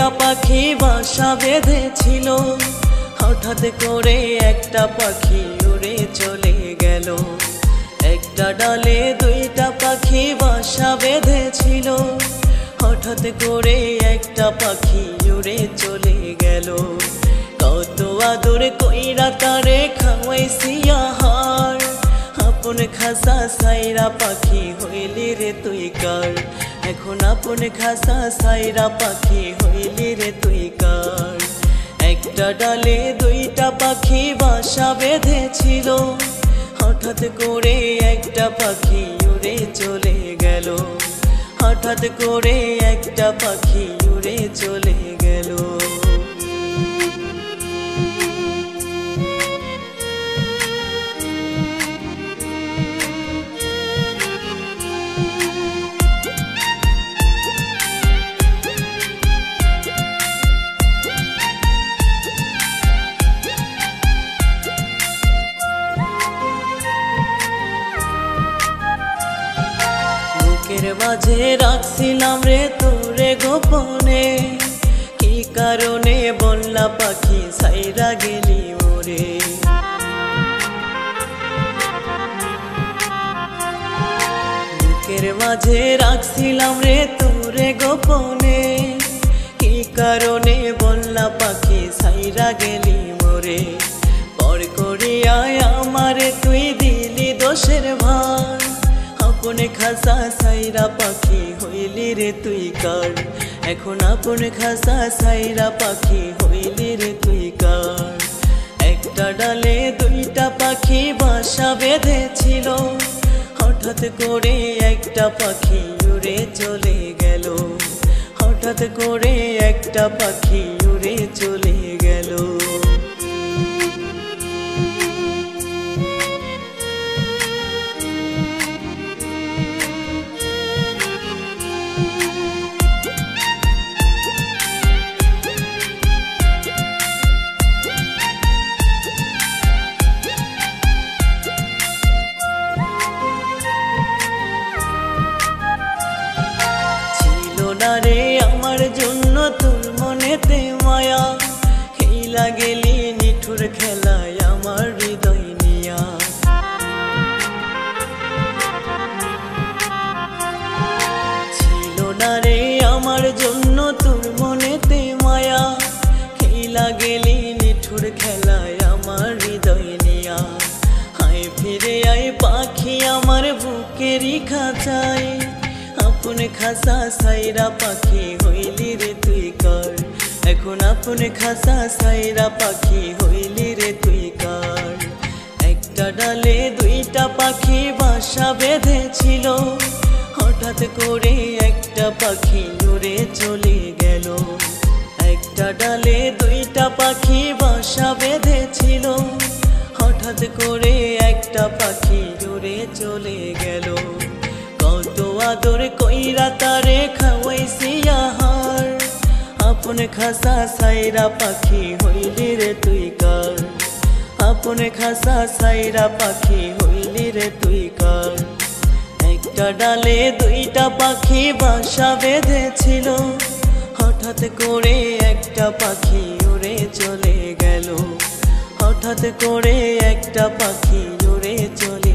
দুইটা পাখি বাসা বেঁধেছিল, হঠাৎ করে একটা পাখি উড়ে চলে গেল। একটা ডালে দুইটা পাখি বাসা বেঁধেছিল, হঠাৎ করে একটা পাখি উড়ে চলে গেল। কত আদর কইরা তারে খাওয়াইছি আহার, আপন খাসা সাইরা পাখি হইলি রে তুই কার। এখন আপন খাসা সাইরা পাখি হইলি রে তুই কার। একটা ডালে দুইটা পাখি বাসা বেঁধেছিল, হঠাৎ করে একটা পাখি উড়ে চলে গেল। হঠাৎ করে একটা পাখি উড়ে চলে গেল। বুকের মাঝে রাখছিলাম রে তোরে গোপনে, কি কারণে বললা পাখি সাইরা গেলি মোরে। বুকের মাঝে রাখছিলাম রে তোরে গোপনে, কি কারণে বললা পাখি সাইরা গেলি মোরে। পর করিয়ায় আমারে তুই দিলি দোষের ভার, আপন খাসা সাইরা পাখি হইলি রে তুই কার। এখন আপন খাসা সাইরা পাখি হইলি রে তুই কার। একটা ডালে দুইটা পাখি বাসা বেঁধেছিল, হঠাৎ করে একটা পাখি উড়ে চলে গেল। হঠাৎ করে একটা পাখি উড়ে চলে গেল। রে আমার জন্য তোর মনেতে মায়া, খেলা গেলি নিঠুর খেলায় আমার হৃদয় নিয়া। ছিল না রে আমার জন্য তোর মনেতে মায়া, খেলা গেলি নিঠুর খেলায় আমার হৃদয় নিয়া। হায় ফিরে আয় পাখি আমার বুকেরই খাঁচায়, আপন খাসা সাইরা পাখি হইলি রে তুই কার। এখন আপন খাসা সাইরা পাখি হইলি রে তুই কার। একটা ডালে দুইটা পাখি বাসা বেঁধেছিল, হঠাৎ করে একটা পাখি উড়ে চলে গেল। একটা ডালে দুইটা পাখি বাসা বেঁধেছিল, হঠাৎ করে একটা পাখি উড়ে চলে গেল। কত আদর কইরা তারে খাওয়াইছি আহার, আপন খাসা সাইরা পাখি হইলি রে তুই কার। আপন খাসা সাইরা পাখি হইলি রে তুই কার। একটা ডালে দুইটা পাখি বাসা বেঁধেছিল, হঠাৎ করে একটা পাখি উড়ে চলে গেল। হঠাৎ করে একটা পাখি উড়ে চলে